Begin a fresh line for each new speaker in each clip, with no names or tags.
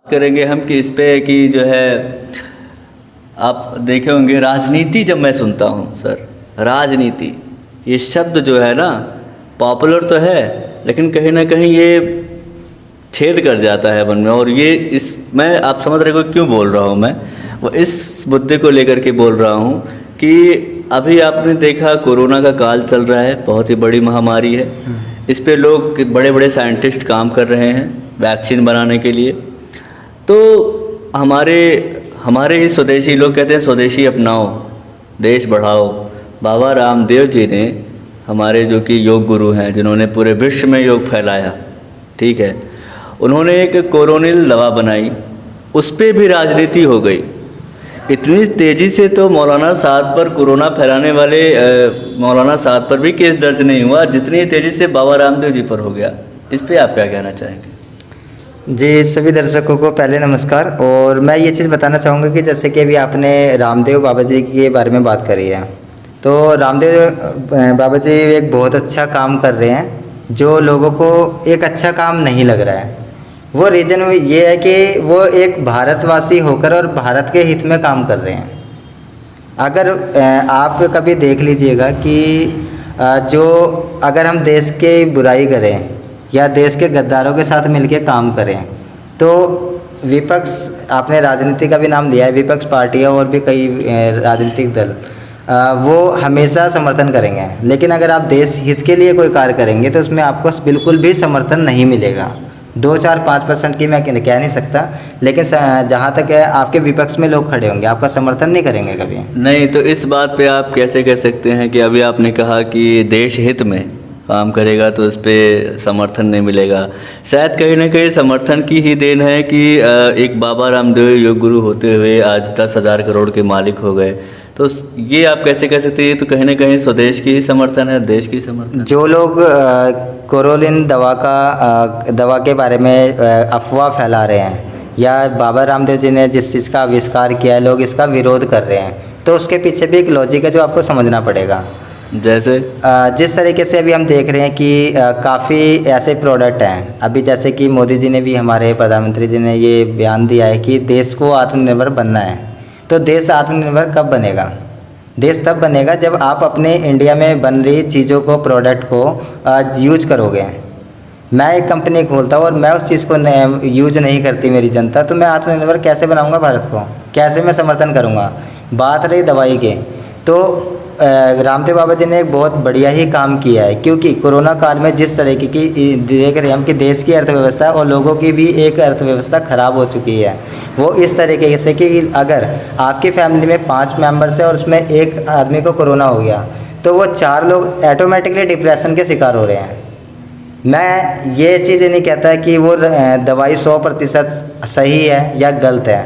करेंगे हम कि इस पे कि जो है आप देखे होंगे राजनीति। जब मैं सुनता हूँ सर, राजनीति ये शब्द जो है ना, पॉपुलर तो है लेकिन कहीं ना कहीं ये छेद कर जाता है मन में। और ये इस मैं आप समझ रहे हो क्यों बोल रहा हूँ। मैं वो इस मुद्दे को लेकर के बोल रहा हूँ कि अभी आपने देखा कोरोना का काल चल रहा है, बहुत ही बड़ी महामारी है। इस पे लोग बड़े बड़े साइंटिस्ट काम कर रहे हैं वैक्सीन बनाने के लिए। तो हमारे ही स्वदेशी लोग कहते हैं स्वदेशी अपनाओ देश बढ़ाओ। बाबा रामदेव जी ने, हमारे जो कि योग गुरु हैं, जिन्होंने पूरे विश्व में योग फैलाया, ठीक है, उन्होंने एक कोरोनिल दवा बनाई, उस पर भी राजनीति हो गई इतनी तेज़ी से। तो मौलाना साहब पर कोरोना फैलाने वाले मौलाना साहब पर भी केस दर्ज नहीं हुआ जितनी तेज़ी से बाबा रामदेव जी पर हो गया। इस पर आप क्या कहना चाहेंगे?
जी, सभी दर्शकों को पहले नमस्कार। और मैं ये चीज़ बताना चाहूँगा कि जैसे कि अभी आपने रामदेव बाबा जी के बारे में बात करी है, तो रामदेव बाबा जी एक बहुत अच्छा काम कर रहे हैं जो लोगों को एक अच्छा काम नहीं लग रहा है। वो रीज़न ये है कि वो एक भारतवासी होकर और भारत के हित में काम कर रहे हैं। अगर आप कभी देख लीजिएगा कि जो अगर हम देश की बुराई करें या देश के गद्दारों के साथ मिलकर काम करें तो विपक्ष, आपने राजनीति का भी नाम दिया है, विपक्ष पार्टियां और भी कई राजनीतिक दल वो हमेशा समर्थन करेंगे। लेकिन अगर आप देश हित के लिए कोई कार्य करेंगे तो उसमें आपको बिल्कुल भी समर्थन नहीं मिलेगा। 2, 4, 5% की मैं कह नहीं सकता, लेकिन जहाँ तक है आपके विपक्ष में लोग खड़े होंगे, आपका समर्थन नहीं करेंगे कभी।
नहीं, तो इस बात पे आप कैसे कह सकते हैं कि अभी आपने कहा कि देश हित में काम करेगा तो उस पर समर्थन नहीं मिलेगा? शायद कहीं ना कहीं समर्थन की ही देन है कि एक बाबा रामदेव योग गुरु होते हुए आज 10,000 करोड़ के मालिक हो गए। तो ये आप कैसे कह सकते हैं? तो कहीं ना कहीं स्वदेश की ही समर्थन है, देश की समर्थन।
जो लोग कोरोलिन दवा के बारे में अफवाह फैला रहे हैं या बाबा रामदेव जी ने जिस चीज़ का आविष्कार किया है लोग इसका विरोध कर रहे हैं, तो उसके पीछे भी एक लॉजिक है जो आपको समझना पड़ेगा।
जैसे
जिस तरीके से अभी हम देख रहे हैं कि काफ़ी ऐसे प्रोडक्ट हैं, अभी जैसे कि मोदी जी ने भी, हमारे प्रधानमंत्री जी ने ये बयान दिया है कि देश को आत्मनिर्भर बनना है। तो देश आत्मनिर्भर कब बनेगा? देश तब बनेगा जब आप अपने इंडिया में बन रही चीज़ों को, प्रोडक्ट को यूज करोगे। मैं एक कंपनी खोलता हूँ और मैं उस चीज़ को यूज नहीं करती मेरी जनता, तो मैं आत्मनिर्भर कैसे बनाऊँगा भारत को? कैसे मैं समर्थन करूँगा? बात रही दवाई के, तो रामदेव बाबा जी ने एक बहुत बढ़िया ही काम किया है, क्योंकि कोरोना काल में जिस तरीके की देख रहे हैं हम कि देश की अर्थव्यवस्था और लोगों की भी एक अर्थव्यवस्था ख़राब हो चुकी है। वो इस तरीके से कि अगर आपकी फैमिली में 5 मेंबर्स है और उसमें एक आदमी को कोरोना हो गया तो वो 4 लोग ऑटोमेटिकली डिप्रेशन के शिकार हो रहे हैं। मैं ये चीज़ नहीं कहता कि वो दवाई 100% सही है या गलत है,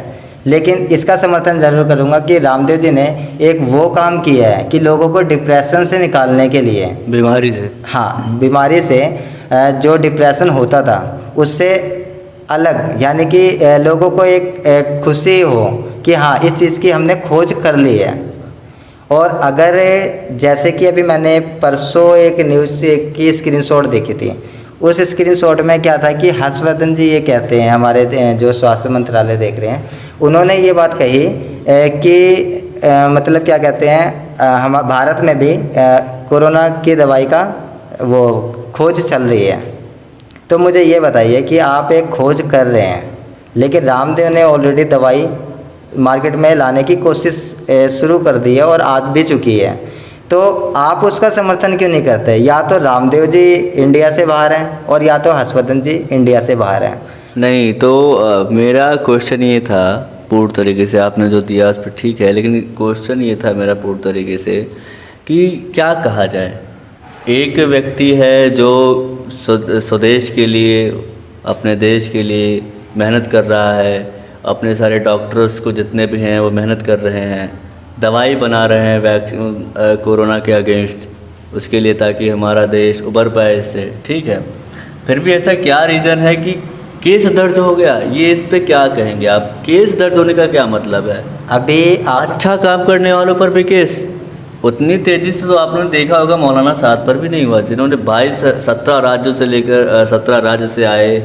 लेकिन इसका समर्थन ज़रूर करूँगा कि रामदेव जी ने एक वो काम किया है कि लोगों को डिप्रेशन से निकालने के लिए,
बीमारी से,
हाँ, बीमारी से जो डिप्रेशन होता था उससे अलग, यानी कि लोगों को एक खुशी हो कि हाँ इस चीज़ की हमने खोज कर ली है। और अगर जैसे कि अभी मैंने परसों एक न्यूज़ की स्क्रीनशॉट देखी थी, उस स्क्रीनशॉट में क्या था कि हर्षवर्धन जी ये कहते हैं, हमारे जो स्वास्थ्य मंत्रालय देख रहे हैं, उन्होंने ये बात कही कि मतलब क्या कहते हैं, हम भारत में भी कोरोना की दवाई का वो खोज चल रही है। तो मुझे ये बताइए कि आप एक खोज कर रहे हैं लेकिन रामदेव ने ऑलरेडी दवाई मार्केट में लाने की कोशिश शुरू कर दी है और आ भी चुकी है, तो आप उसका समर्थन क्यों नहीं करते? या तो रामदेव जी इंडिया से बाहर हैं और या तो हर्षवर्धन जी इंडिया से बाहर हैं।
नहीं, तो मेरा क्वेश्चन ये था, पूर्ण तरीके से आपने जो दिया उस पर ठीक है, लेकिन क्वेश्चन ये था मेरा पूर्ण तरीके से कि क्या कहा जाए। एक व्यक्ति है जो स्वदेश के लिए, अपने देश के लिए मेहनत कर रहा है, अपने सारे डॉक्टर्स को जितने भी हैं वो मेहनत कर रहे हैं, दवाई बना रहे हैं वैक्सीन कोरोना के अगेंस्ट, उसके लिए ताकि हमारा देश उबर पाए इससे, ठीक है। फिर भी ऐसा क्या रीज़न है कि केस दर्ज हो गया? ये इस पे क्या कहेंगे आप? केस दर्ज होने का क्या मतलब है?
अभी
अच्छा काम करने वालों पर भी केस उतनी तेज़ी से तो आपने देखा होगा मौलाना साहब पर भी नहीं हुआ, जिन्होंने 17 राज्यों से लेकर 17 राज्य से आए,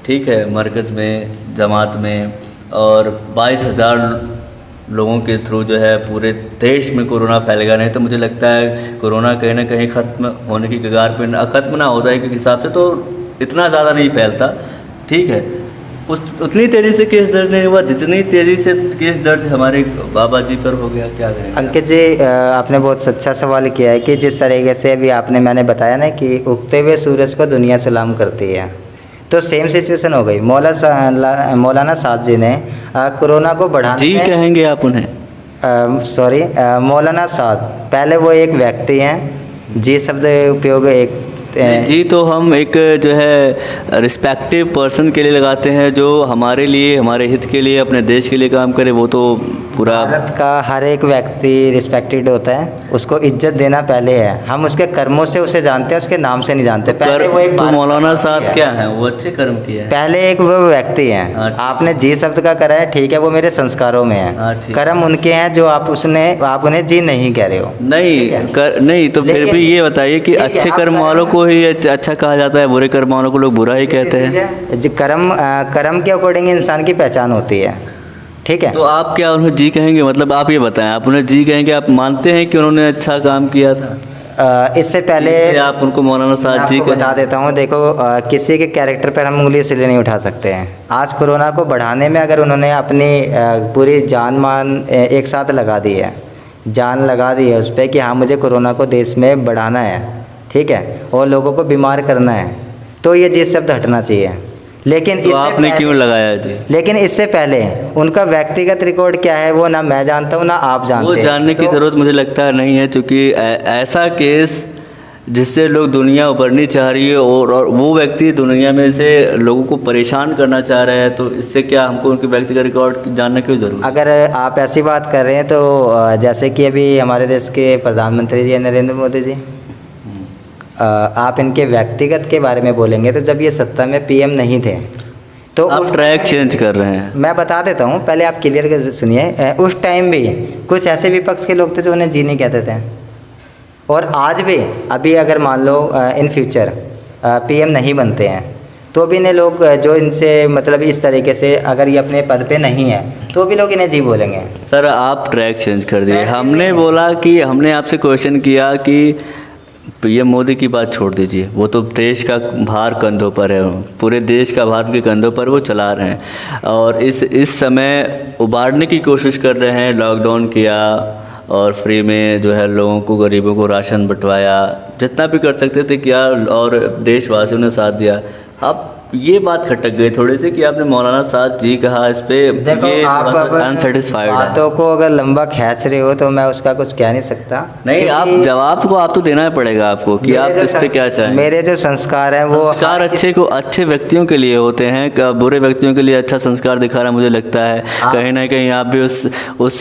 ठीक है, मरकज़ में, जमात में, और 22,000 लोगों के थ्रू जो है पूरे देश में कोरोना फैलेगा। नहीं तो मुझे लगता है कोरोना कहीं ना कहीं ख़त्म होने की कगार पे ख़त्म ना होता है के हिसाब से तो इतना ज़्यादा नहीं फैलता, ठीक है। उतनी तेज़ी से केस दर्ज नहीं हुआ जितनी तेज़ी से केस दर्ज हमारे बाबा जी पर हो गया। क्या करें
अंकित जी, आपने बहुत अच्छा सवाल किया है कि जिस तरीके से अभी मैंने बताया ना कि उगते हुए सूरज को दुनिया सलाम करती है, तो सेम सिचुएशन हो गई। मौलाना साद जी ने कोरोना को बढ़ाने
जी
में,
कहेंगे आप उन्हें?
सॉरी, मौलाना साद, पहले वो एक व्यक्ति हैं, जी शब्द उपयोग एक
जी तो हम एक जो है रिस्पेक्टिव पर्सन के लिए लगाते हैं जो हमारे लिए, हमारे हित के लिए, अपने देश के लिए काम करे। वो तो पूरा
भारत का हर एक व्यक्ति रिस्पेक्टेड होता है, उसको इज्जत देना पहले है। हम उसके कर्मों से उसे जानते हैं, उसके नाम से नहीं जानते। पहले वो एक
तो मौलाना साहब क्या है, वो अच्छे कर्म किए हैं।
पहले एक वो व्यक्ति हैं,
हाँ,
आपने जी शब्द का करा है, ठीक है, वो मेरे संस्कारों में
हाँ,
है।
ठीक।
कर्म उनके हैं जो आप उन्हें जी नहीं कह रहे हो।
नहीं तो फिर
लेकिन-
भी ये बताइए कि
ठीक है,
अच्छे
आप
कर्म वालों को ही अच्छा कहा जाता है, बुरे कर्म वालों को लोग बुरा ही कहते हैं।
जी, कर्म के अकॉर्डिंग इंसान की पहचान होती है, ठीक है।
तो आप क्या उन्हें जी कहेंगे? मतलब आप ये बताएं, आप उन्हें जी कहेंगे? आप मानते हैं कि उन्होंने अच्छा काम किया था?
इससे पहले
इससे आप उनको मौलाना साहब जी
आपको बता देता हूँ। देखो, किसी के कैरेक्टर पर हम उंगली इसलिए नहीं उठा सकते हैं। आज कोरोना को बढ़ाने में अगर उन्होंने अपनी पूरी जान मान एक साथ लगा दी है, जान लगा दी है उस पर कि हाँ मुझे कोरोना को देश में बढ़ाना है, ठीक है, और लोगों को बीमार करना है, तो ये जी शब्द हटना चाहिए। लेकिन
तो आपने क्यों लगाया जी?
लेकिन इससे पहले उनका व्यक्तिगत रिकॉर्ड क्या है वो ना मैं जानता हूँ ना आप जानते
वो
हैं।
जानने की ज़रूरत मुझे लगता है नहीं है, क्योंकि ऐसा केस जिससे लोग दुनिया उभरनी चाह रही है और वो व्यक्ति दुनिया में से लोगों को परेशान करना चाह रहे हैं, तो इससे क्या हमको उनके व्यक्तिगत रिकॉर्ड जानना क्यों ज़रूरी?
अगर आप ऐसी बात कर रहे हैं तो जैसे कि अभी हमारे देश के प्रधानमंत्री जी नरेंद्र मोदी जी, आप इनके व्यक्तिगत के बारे में बोलेंगे तो जब ये सत्ता में पीएम नहीं थे तो
आप ट्रैक चेंज कर रहे हैं।
मैं बता देता हूँ, पहले आप क्लियर कर सुनिए। उस टाइम भी कुछ ऐसे विपक्ष के लोग थे जो उन्हें जी नहीं कहते थे, और आज भी अभी अगर मान लो इन फ्यूचर पीएम नहीं बनते हैं तो भी इन्हें लोग जो इनसे मतलब इस तरीके से अगर ये अपने पद पे नहीं है तो भी लोग इन्हें जी बोलेंगे।
सर आप ट्रैक चेंज कर दिए।
ट्रैक
हमने
नहीं।
बोला कि हमने आपसे क्वेश्चन किया कि पीएम मोदी की बात छोड़ दीजिए, वो तो देश का भार कंधों पर है, पूरे देश का भार उनके कंधों पर वो चला रहे हैं, और इस समय उबारने की कोशिश कर रहे हैं। लॉकडाउन किया और फ्री में जो है लोगों को, गरीबों को राशन बंटवाया, जितना भी कर सकते थे किया, और देशवासियों ने साथ दिया। अब ये बात खटक गई थोड़ी सी कि आपने मौलाना साहब जी कहा, इस पे
देखो,
ये
आप
अनसेटिस्फाइड है।
बातों को अगर लंबा खींच रहे हो तो मैं उसका कुछ कह नहीं सकता।
नहीं, आप जवाब को आप तो देना ही पड़ेगा आपको कि आप इस पे क्या चाहें।
मेरे जो संस्कार हैं वो
संस्कार अच्छे व्यक्तियों के लिए होते हैं, बुरे व्यक्तियों के लिए अच्छा संस्कार दिखाना मुझे लगता है कहीं ना कहीं आप भी उस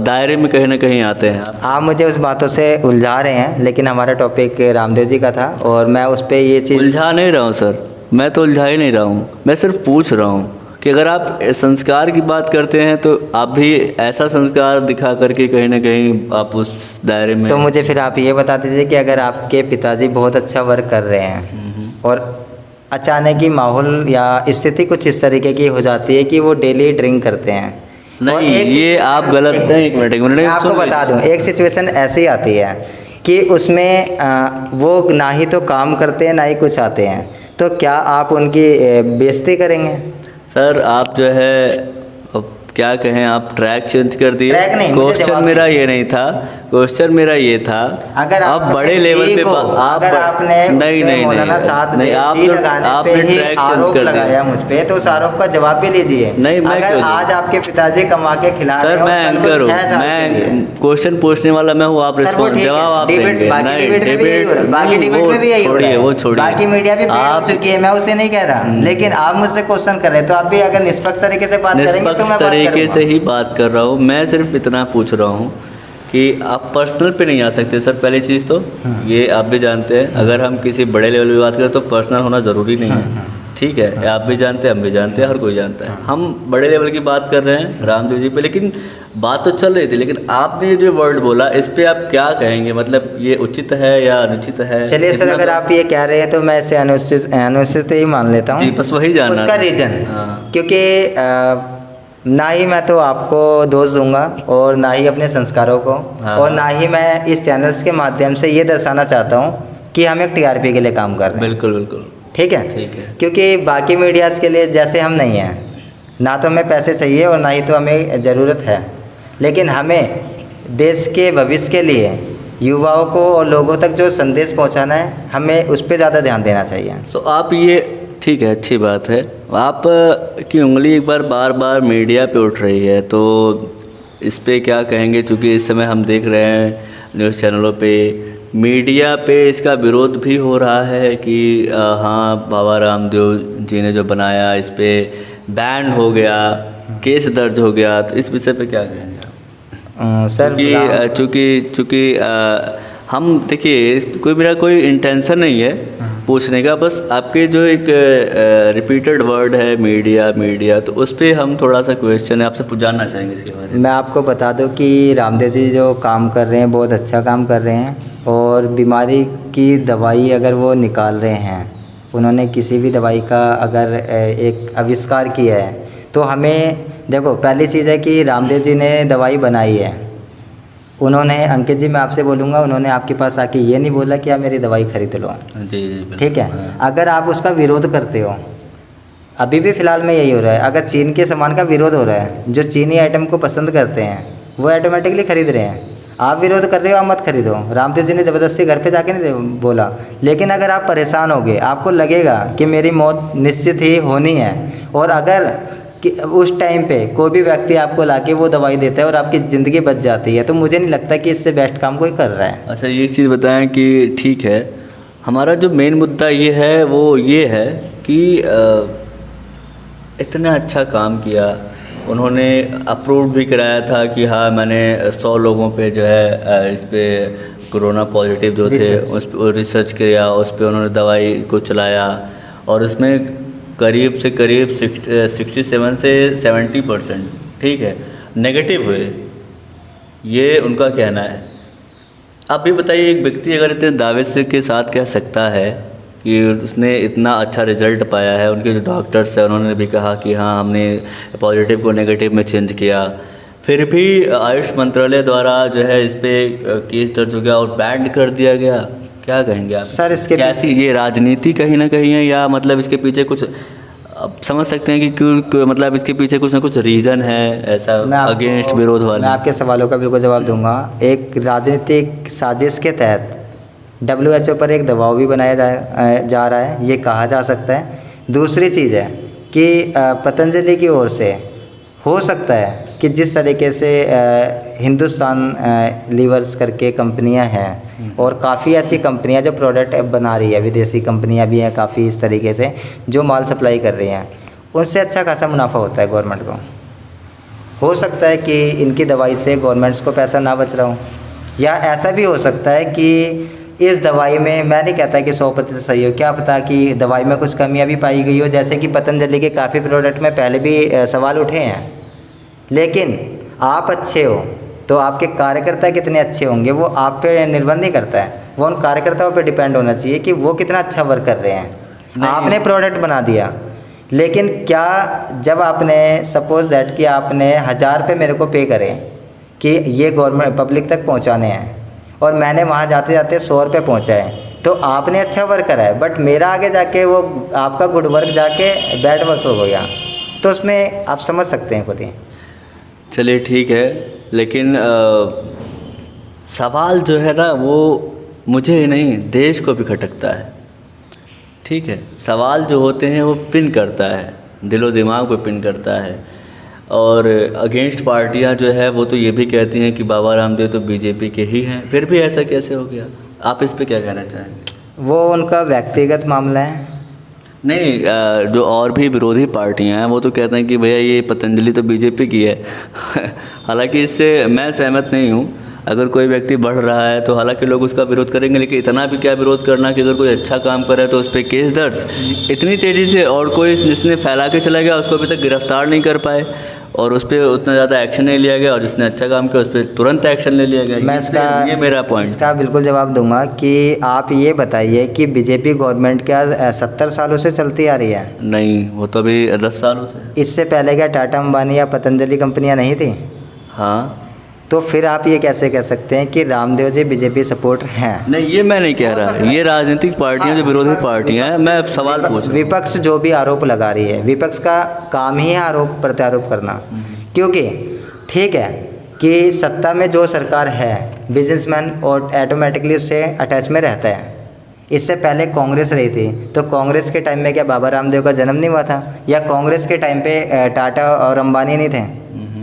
दायरे में कहीं ना कहीं आते हैं।
आप मुझे उस बातों से उलझा रहे हैं, लेकिन हमारा टॉपिक रामदेव जी का था और मैं उस पर ये चीज़
उलझा नहीं रहा हूँ सर, मैं तो उलझा ही नहीं रहा हूँ, मैं सिर्फ पूछ रहा हूँ कि अगर आप संस्कार की बात करते हैं तो आप भी ऐसा संस्कार दिखा करके कहीं ना कहीं आप उस दायरे में।
तो मुझे फिर आप ये बता दीजिए कि अगर आपके पिताजी बहुत अच्छा वर्क कर रहे हैं और अचानक ही माहौल या स्थिति कुछ इस तरीके की हो जाती है कि वो डेली ड्रिंक करते हैं। और
नहीं, ये आप गलत नहीं। एक मिनट
मैं आपको बता दूं, एक सिचुएशन ऐसी आती है कि उसमें वो ना ही तो काम करते हैं ना ही कुछ आते हैं, तो क्या आप उनकी बेइज्जती करेंगे?
सर आप जो है अब क्या कहें, आप ट्रैक चेंज कर दिए।
ट्रैक नहीं, मुझे
क्वेश्चन
जवाब
मेरा ये नहीं था, क्वेश्चन मेरा ये था
अगर
आप
आपने
बड़े लेवल
जी
पे
को, अगर आपने
नहीं
मौलाना साहब
नहीं,
आपने ही आरोप लगाया मुझ पे तो उस आरोप का जवाब भी लीजिए।
नहीं, मैं
अगर
क्यों दूं?
आज आपके पिताजी कमा के खिला रहे
सर
हो,
मैं
कल को
एंकर हूँ,
6 साल के लिए।
मैं क्वेश्चन पूछने वाला मैं हूँ, आप
सर, वो
रिस्पॉन्स
ठीक है,
जवाब आप
डिबेट-
देंगे।
बाकी
नहीं,
डिबेट में भी यही हो रहा है, बाकी डिबेट में भी यही हो रहा है।
वो छोड़िए,
बाकी मीडिया भी फेल हो
आप
चुकी है, मैं उसे नहीं कह रहा, लेकिन आप मुझसे क्वेश्चन कर रहे हैं तो आप भी अगर निष्पक्ष तरीके से बात करेंगे तो मैं
निष्पक्ष
बात
तरीके
करूंगा।
से ही बात कर रहा हूँ। मैं सिर्फ इतना पूछ रहा हूँ कि आप पर्सनल पे नहीं आ सकते सर। पहली चीज़ तो ये आप भी जानते हैं, अगर हम किसी बड़े लेवल पे बात करें तो पर्सनल होना ज़रूरी नहीं है, ठीक है, आप भी जानते हैं, हम भी जानते हैं, हर कोई जानता है। हम बड़े लेवल की बात कर रहे हैं रामदेव जी पे, लेकिन बात तो चल रही थी, लेकिन आपने जो वर्ड बोला इस पे आप क्या कहेंगे? मतलब ये उचित है या अनुचित है?
चलिए सर, अगर आप ये कह रहे हैं तो मैं इसे अनुचित ही मान लेता हूँ
जी, बस वही जानना
उसका
था।
रीज़न।
हाँ।
क्योंकि ना ही मैं तो आपको दोष दूंगा और ना ही अपने संस्कारों को,
हाँ।
और ना ही मैं इस चैनल्स के माध्यम से ये दर्शाना चाहता हूँ कि हम एक टीआरपी के लिए काम कर रहे हैं।
बिल्कुल बिल्कुल।
ठीक है।
ठीक है।
क्योंकि बाकी मीडियाज़ के लिए जैसे हम नहीं हैं, ना तो हमें पैसे चाहिए और ना ही तो हमें ज़रूरत है, लेकिन हमें देश के भविष्य के लिए युवाओं को और लोगों तक जो संदेश पहुंचाना है, हमें उस पर ज़्यादा ध्यान देना चाहिए।
तो आप ये, ठीक है, अच्छी बात है, आप की उंगली एक बार बार बार मीडिया पे उठ रही है, तो इस पे क्या कहेंगे? क्योंकि इस समय हम देख रहे हैं न्यूज़ चैनलों पे, मीडिया पे इसका विरोध भी हो रहा है कि हाँ, बाबा रामदेव जी ने जो बनाया इस पे बैन हो गया, केस दर्ज हो गया, तो इस विषय पे क्या कहेंगे?
सर
चूँकि हम देखिए, कोई मेरा कोई इंटेंशन नहीं है पूछने का, बस आपके जो एक रिपीटेड वर्ड है मीडिया मीडिया, तो उस पर हम थोड़ा सा क्वेश्चन है आपसे जानना चाहेंगे इसके बारे में।
मैं आपको बता दूं कि रामदेव जी जो काम कर रहे हैं बहुत अच्छा काम कर रहे हैं, और बीमारी की दवाई अगर वो निकाल रहे हैं, उन्होंने किसी भी दवाई का अगर एक आविष्कार किया है, तो हमें देखो, पहली चीज़ है कि रामदेव जी ने दवाई बनाई है। उन्होंने, अंकित जी मैं आपसे बोलूँगा, उन्होंने आपके पास आके ये नहीं बोला कि आप मेरी दवाई खरीद लो।
जी बिल्कुल।
ठीक है। अगर आप उसका विरोध करते हो, अभी भी फ़िलहाल में यही हो रहा है, अगर चीन के सामान का विरोध हो रहा है, जो चीनी आइटम को पसंद करते हैं वो ऑटोमेटिकली खरीद रहे हैं। आप विरोध कर रहे हो, आप मत खरीदो। रामदेव जी ने ज़बरदस्ती घर पे जाके नहीं बोला, लेकिन अगर आप परेशान होगे, आपको लगेगा कि मेरी मौत निश्चित ही होनी है, और अगर कि उस टाइम पे कोई भी व्यक्ति आपको लाके वो दवाई देता है और आपकी ज़िंदगी बच जाती है, तो मुझे नहीं लगता कि इससे बेस्ट काम कोई कर रहा है।
अच्छा, ये एक चीज़ बताएं कि ठीक है, हमारा जो मेन मुद्दा ये है वो ये है कि इतना अच्छा काम किया, उन्होंने अप्रूव भी कराया था कि हाँ, मैंने 100 लोगों पे जो है इस पे कोरोना पॉजिटिव जो थे उस पर रिसर्च किया, उस पर उन्होंने दवाई को चलाया, और उसमें करीब से करीब 67 से 70%, ठीक है, नेगेटिव हुए, ये उनका कहना है। आप भी बताइए, एक व्यक्ति अगर इतने दावे से के साथ कह सकता है कि उसने इतना अच्छा रिज़ल्ट पाया है, उनके जो डॉक्टर्स हैं उन्होंने भी कहा कि हाँ, हमने पॉजिटिव को नेगेटिव में चेंज किया, फिर भी आयुष मंत्रालय द्वारा जो है इस पर केस दर्ज हो गया और बैंड कर दिया गया, क्या कहेंगे आप?
सर इसके
कैसी ये राजनीति कहीं ना कहीं है, या मतलब इसके पीछे कुछ आप समझ सकते हैं कि क्यों, मतलब इसके पीछे कुछ ना कुछ रीज़न है ऐसा अगेंस्ट विरोध वाला?
मैं आपके सवालों का बिल्कुल जवाब दूंगा। एक राजनीतिक साजिश के तहत WHO पर एक दबाव भी बनाया जा रहा है, ये कहा जा सकता है। दूसरी चीज़ है कि पतंजलि की ओर से हो सकता है कि जिस तरीके से हिंदुस्तान लीवर्स करके कंपनियां हैं, और काफ़ी ऐसी कंपनियां जो प्रोडक्ट बना रही है, विदेशी कंपनियां भी हैं काफ़ी इस तरीके से जो माल सप्लाई कर रही हैं, उनसे अच्छा खासा मुनाफा होता है गवर्नमेंट को। हो सकता है कि इनकी दवाई से गवर्नमेंट्स को पैसा ना बच रहा हो, या ऐसा भी हो सकता है कि इस दवाई में, मैं नहीं कहता कि 100% सही हो, क्या पता कि दवाई में कुछ कमियां भी पाई गई हो, जैसे कि पतंजलि के काफ़ी प्रोडक्ट में पहले भी सवाल उठे हैं। लेकिन आप अच्छे हो तो आपके कार्यकर्ता कितने अच्छे होंगे वो आप पे निर्भर नहीं करता है, वो उन कार्यकर्ताओं पे डिपेंड होना चाहिए कि वो कितना अच्छा वर्क कर रहे हैं। आपने प्रोडक्ट बना दिया, लेकिन क्या जब आपने सपोज दैट कि आपने 1000 रुपये मेरे को पे करें कि ये गवर्नमेंट पब्लिक तक पहुंचाने हैं, और मैंने वहाँ जाते जाते 100 रुपये पहुँचाए, तो आपने अच्छा वर्क करा है, बट मेरा आगे जाके वो आपका गुड वर्क जाके बैड वर्क हो गया, तो उसमें आप समझ सकते हैं खुद ही।
चलिए ठीक है, लेकिन सवाल जो है ना वो मुझे ही नहीं, देश को भी खटकता है। ठीक है, सवाल जो होते हैं वो पिन करता है, दिलो दिमाग पे पिन करता है। और अगेंस्ट पार्टियां जो है वो तो ये भी कहती हैं कि बाबा रामदेव तो बीजेपी के ही हैं, फिर भी ऐसा कैसे हो गया? आप इस पे क्या कहना चाहेंगे?
वो उनका व्यक्तिगत मामला है।
नहीं, जो और भी विरोधी पार्टियां हैं वो तो कहते हैं कि भैया ये पतंजलि तो बीजेपी की है। हालांकि इससे मैं सहमत नहीं हूँ। अगर कोई व्यक्ति बढ़ रहा है तो हालांकि लोग उसका विरोध करेंगे, लेकिन इतना भी क्या विरोध करना कि अगर कोई अच्छा काम करे तो उस पर केस दर्ज इतनी तेज़ी से, और कोई जिसने फैला के चला गया उसको अभी तक गिरफ्तार नहीं कर पाए और उस पर उतना ज़्यादा एक्शन नहीं लिया गया, और जिसने अच्छा काम किया उस पर तुरंत एक्शन ले लिया गया।
मैं
ये मेरा पॉइंट।
इसका बिल्कुल जवाब दूंगा कि आप ये बताइए कि बीजेपी गवर्नमेंट क्या 70 सालों से चलती आ रही है?
नहीं, वो तो अभी 10 सालों से।
इससे पहले क्या टाटा अंबानी या पतंजलि कंपनियां नहीं थी?
हाँ,
तो फिर आप ये कैसे कह सकते हैं कि रामदेव जी बीजेपी सपोर्ट हैं?
नहीं, ये मैं नहीं कह रहा। ये राजनीतिक पार्टियां जो विरोधी पार्टियां हैं, मैं सवाल पूछ रहा हूं।
विपक्ष जो भी आरोप लगा रही है, विपक्ष का काम ही है आरोप प्रत्यारोप करना। क्योंकि ठीक है कि सत्ता में जो सरकार है, बिजनेसमैन और ऑटोमेटिकली उससे अटैच में रहता है। इससे पहले कांग्रेस रही थी, तो कांग्रेस के टाइम में क्या बाबा रामदेव का जन्म नहीं हुआ था? या कांग्रेस के टाइम पे टाटा और अंबानी नहीं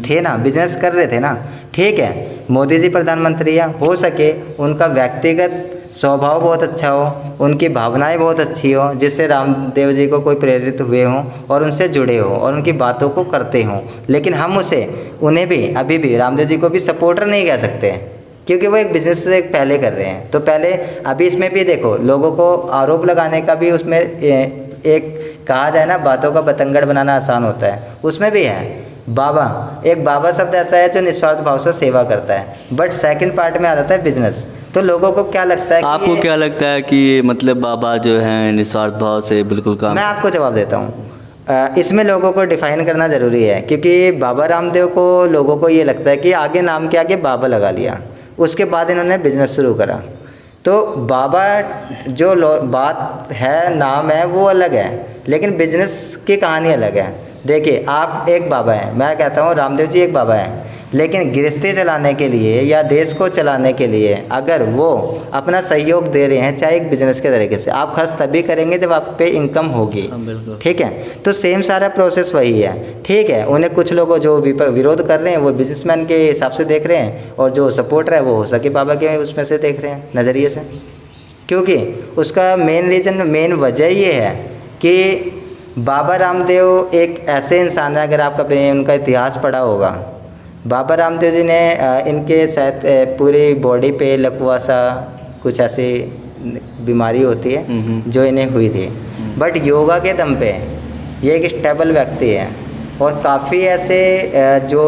थे ना, बिजनेस कर रहे थे ना। ठीक है, मोदी जी प्रधानमंत्री हैं, हो सके उनका व्यक्तिगत स्वभाव बहुत अच्छा हो, उनकी भावनाएं बहुत अच्छी हो, जिससे रामदेव जी को कोई प्रेरित हुए हों और उनसे जुड़े हों और उनकी बातों को करते हों। लेकिन हम उन्हें भी अभी भी रामदेव जी को भी सपोर्टर नहीं कह सकते, क्योंकि वो एक बिज़नेस से पहले कर रहे हैं। तो पहले अभी इसमें भी देखो, लोगों को आरोप लगाने का भी उसमें एक कहा जाए ना, बातों का बतंगड़ बनाना आसान होता है, उसमें भी है। एक बाबा शब्द ऐसा है जो निस्वार्थ भाव से सेवा करता है, बट सेकंड पार्ट में आ जाता है बिजनेस। तो लोगों को क्या लगता है कि
आपको क्या लगता है कि मतलब बाबा जो हैं निस्वार्थ भाव से बिल्कुल काम?
मैं आपको जवाब देता हूँ। इसमें लोगों को डिफाइन करना ज़रूरी है, क्योंकि बाबा रामदेव को लोगों को ये लगता है कि आगे नाम के आगे बाबा लगा लिया, उसके बाद इन्होंने बिजनेस शुरू करा। तो बाबा जो बात है, नाम है, वो अलग है, लेकिन बिजनेस की कहानी अलग है। देखिए, आप एक बाबा हैं, मैं कहता हूँ रामदेव जी एक बाबा हैं, लेकिन गृहस्थी चलाने के लिए या देश को चलाने के लिए अगर वो अपना सहयोग दे रहे हैं, चाहे एक बिजनेस के तरीके से, आप खर्च तभी करेंगे जब आप पे इनकम होगी। ठीक है, तो सेम सारा प्रोसेस वही है। ठीक है, उन्हें कुछ लोग जो विरोध कर रहे हैं वो बिजनेसमैन के हिसाब से देख रहे हैं, और जो सपोर्टर है वो हो सके बाबा के उसमें से देख रहे हैं, नज़रिए से। क्योंकि उसका मेन वजह ये है कि बाबा रामदेव एक ऐसे इंसान है, अगर आप कभी उनका इतिहास पढ़ा होगा, बाबा रामदेव जी ने इनके शायद पूरी बॉडी पे लकवा कुछ ऐसी बीमारी होती है जो इन्हें हुई थी, बट योगा के दम पे ये एक स्टेबल व्यक्ति है। और काफ़ी ऐसे जो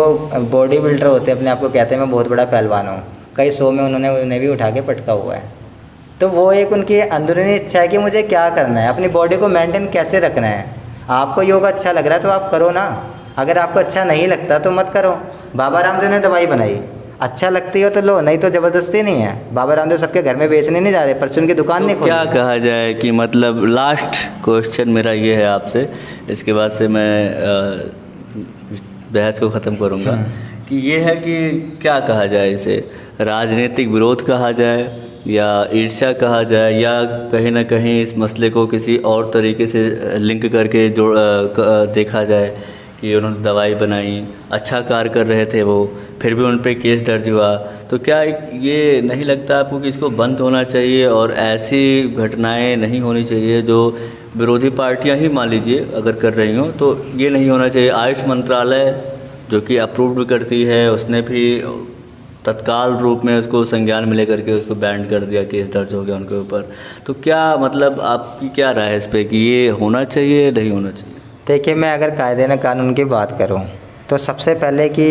बॉडी बिल्डर होते हैं, अपने आप को कहते हैं मैं बहुत बड़ा पहलवान हूँ, कई शो में उन्हें भी उठा के पटका हुआ है। तो वो एक उनकी अंदरूनी इच्छा है कि मुझे क्या करना है, अपनी बॉडी को मेंटेन कैसे रखना है। आपको योगा अच्छा लग रहा है तो आप करो ना, अगर आपको अच्छा नहीं लगता तो मत करो। बाबा रामदेव ने दवाई बनाई, अच्छा लगती हो तो लो, नहीं तो ज़बरदस्ती नहीं है। बाबा रामदेव सबके घर में बेचने नहीं जा रहे, परचून की दुकान नहीं खोली।
क्या कहा जाए कि मतलब लास्ट क्वेश्चन मेरा ये है आपसे, इसके बाद से मैं बहस को ख़त्म करूँगा, कि ये है कि क्या कहा जाए, इसे राजनीतिक विरोध कहा जाए या ईर्ष्या कहा जाए, या कहीं ना कहीं इस मसले को किसी और तरीके से लिंक करके देखा जाए कि उन्होंने दवाई बनाई, अच्छा कार्य कर रहे थे वो, फिर भी उन पर केस दर्ज हुआ। तो क्या ये नहीं लगता आपको कि इसको बंद होना चाहिए और ऐसी घटनाएं नहीं होनी चाहिए जो विरोधी पार्टियां ही मान लीजिए अगर कर रही हों, तो ये नहीं होना चाहिए। आयुष मंत्रालय जो कि अप्रूव करती है, उसने भी तत्काल रूप में उसको संज्ञान में लेकर के उसको बैन कर दिया, केस दर्ज हो गया उनके ऊपर। तो क्या मतलब आपकी क्या राय है इस पर कि ये होना चाहिए नहीं होना चाहिए?
देखिए, मैं अगर कायदे न कानून की बात करूं तो सबसे पहले कि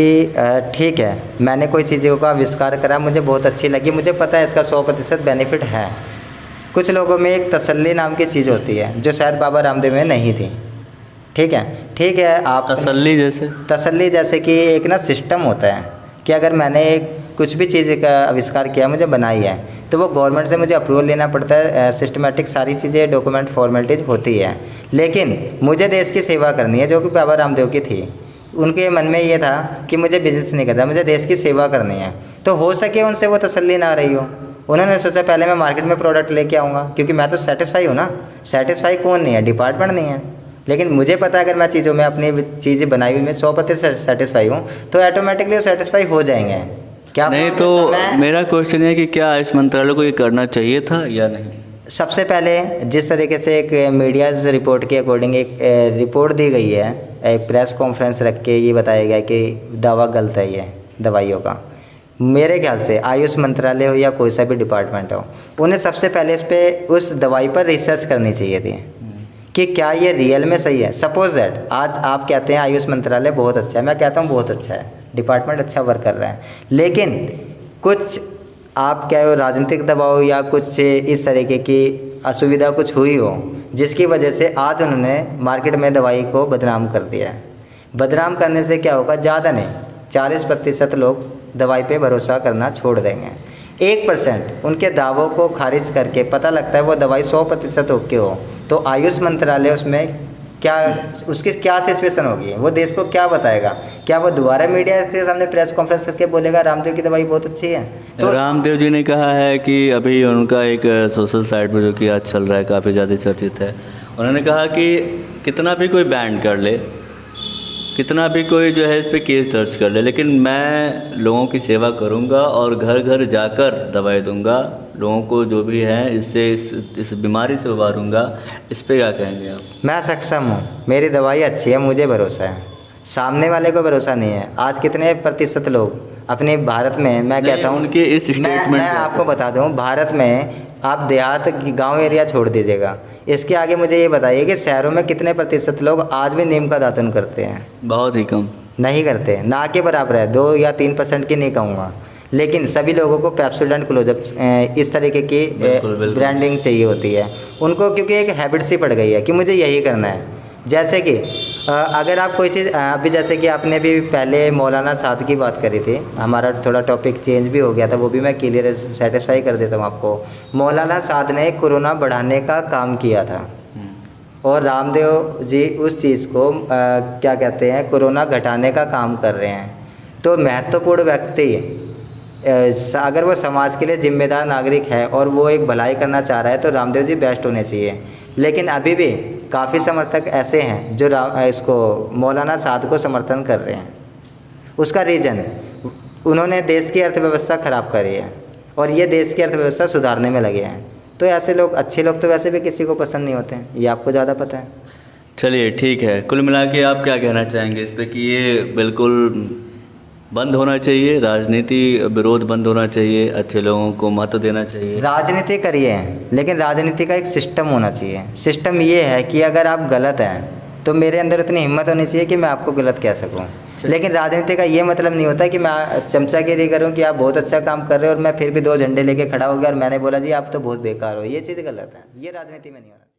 ठीक है, मैंने कोई चीज़ों का आविष्कार करा, मुझे बहुत अच्छी लगी, मुझे पता है इसका 100% बेनिफिट है। कुछ लोगों में एक तसल्ली नाम की चीज़ होती है जो शायद बाबा रामदेव में नहीं थी। ठीक है, आप तसल्ली जैसे कि एक ना सिस्टम होता है कि अगर मैंने कुछ भी चीज़ का आविष्कार किया, मुझे बनाई है, तो वो गवर्नमेंट से मुझे अप्रूवल लेना पड़ता है, सिस्टमेटिक सारी चीज़ें डॉक्यूमेंट फॉर्मेलिटीज होती है। लेकिन मुझे देश की सेवा करनी है, जो कि बाबा रामदेव की थी। उनके मन में ये था कि मुझे बिजनेस नहीं करना, मुझे देश की सेवा करनी है। तो हो सके उनसे वो तसल्ली ना रही हो, उन्होंने सोचा पहले मैं मार्केट में प्रोडक्ट लेके आऊँगा, क्योंकि मैं तो सेटिस्फाई हूँ ना। सेटिस्फाई कौन नहीं है? डिपार्टमेंट नहीं है। लेकिन मुझे पता है अगर मैं चीज़ों में अपनी चीज़ें बनाई हुई में 100% सेटिस्फाई हूँ, तो ऑटोमेटिकली वो सेटिस्फाई हो जाएंगे। क्या
नहीं? तो मेरा क्वेश्चन है कि क्या इस मंत्रालय को ये करना चाहिए था या नहीं?
सबसे पहले जिस तरीके से एक मीडिया रिपोर्ट के अकॉर्डिंग एक रिपोर्ट दी गई है, एक प्रेस कॉन्फ्रेंस रख के ये बताया गया कि दावा गलत है ये दवाइयों का, मेरे ख्याल से आयुष मंत्रालय हो या कोई सा भी डिपार्टमेंट हो, उन्हें सबसे पहले इस पे उस दवाई पर रिसर्च करनी चाहिए थी कि क्या ये रियल में सही है। सपोज दैट आज आप कहते हैं आयुष मंत्रालय बहुत अच्छा है, मैं कहता हूँ बहुत अच्छा है, डिपार्टमेंट अच्छा वर्क कर रहा है, लेकिन कुछ आप क्या हो राजनीतिक दबाव या कुछ इस तरीके की असुविधा कुछ हुई हो जिसकी वजह से आज उन्होंने मार्केट में दवाई को बदनाम कर दिया है। बदनाम करने से क्या होगा, ज़्यादा नहीं 40% लोग दवाई पे भरोसा करना छोड़ देंगे। 1% उनके दावों को खारिज करके पता लगता है वो दवाई 100% ओके हो, तो आयुष मंत्रालय उसमें क्या उसकी क्या सिचुएशन होगी, वो देश को क्या बताएगा? क्या वो दोबारा मीडिया के सामने प्रेस कॉन्फ्रेंस करके बोलेगा रामदेव की दवाई बहुत अच्छी है?
तो रामदेव जी ने कहा है कि अभी उनका एक सोशल साइट पर जो कि आज चल रहा है काफ़ी ज़्यादा चर्चित है, उन्होंने कहा कि कितना भी कोई बैन कर ले, कितना भी कोई जो है इस पे केस दर्ज कर ले, लेकिन मैं लोगों की सेवा करूंगा और घर घर जाकर दवाई दूंगा, लोगों को जो भी है इससे इस बीमारी से उबारूंगा। इस पे क्या कहेंगे आप?
मैं सक्षम हूँ, मेरी दवाई अच्छी है, मुझे भरोसा है, सामने वाले को भरोसा नहीं है। आज कितने प्रतिशत लोग अपने भारत में, मैं कहता हूँ
उनके इस स्टेटमेंट
मैं आपको बता दूँ, भारत में आप देहात गांव एरिया छोड़ दीजिएगा, इसके आगे मुझे ये बताइए कि शहरों में कितने प्रतिशत लोग आज भी नीम का दातुन करते हैं?
बहुत ही कम,
नहीं करते, ना के बराबर है, 2 या 3% की नहीं कहूँगा, लेकिन सभी लोगों को पेप्सोडेंट क्लोजअप इस तरीके की ब्रांडिंग चाहिए होती है उनको, क्योंकि एक हैबिट सी पड़ गई है कि मुझे यही करना है। जैसे कि अगर आप कोई चीज़ अभी जैसे कि आपने भी पहले मौलाना साद की बात करी थी, हमारा थोड़ा टॉपिक चेंज भी हो गया था, वो भी मैं क्लियर सेटिस्फाई कर देता हूँ आपको। मौलाना साद ने कोरोना बढ़ाने का काम किया था और रामदेव जी उस चीज़ को क्या कहते हैं, कोरोना घटाने का काम कर रहे हैं। तो महत्वपूर्ण व्यक्ति अगर वो समाज के लिए जिम्मेदार नागरिक है और वो एक भलाई करना चाह रहा है तो रामदेव जी बेस्ट होने चाहिए। लेकिन अभी भी काफ़ी समर्थक ऐसे हैं जो इसको मौलाना साद को समर्थन कर रहे हैं। उसका रीज़न, उन्होंने देश की अर्थव्यवस्था ख़राब करी है और ये देश की अर्थव्यवस्था सुधारने में लगे हैं। तो ऐसे लोग, अच्छे लोग तो वैसे भी किसी को पसंद नहीं होते हैं, ये आपको ज़्यादा पता है।
चलिए ठीक है, कुल मिला के आप क्या कहना चाहेंगे इस पर कि ये बिल्कुल बंद होना चाहिए, राजनीति विरोध बंद होना चाहिए, अच्छे लोगों को महत्व देना चाहिए? राजनीति
करिए, लेकिन राजनीति का एक सिस्टम होना चाहिए। सिस्टम ये है कि अगर आप गलत हैं तो मेरे अंदर इतनी हिम्मत होनी चाहिए कि मैं आपको गलत कह सकूं। लेकिन राजनीति का ये मतलब नहीं होता कि मैं चमचागिरी करूं कि आप बहुत अच्छा काम कर रहे हो और मैं फिर भी 2 झंडे लेके खड़ा हो गया और मैंने बोला जी आप तो बहुत बेकार हो। ये चीज़ गलत है, ये राजनीति में नहीं होना।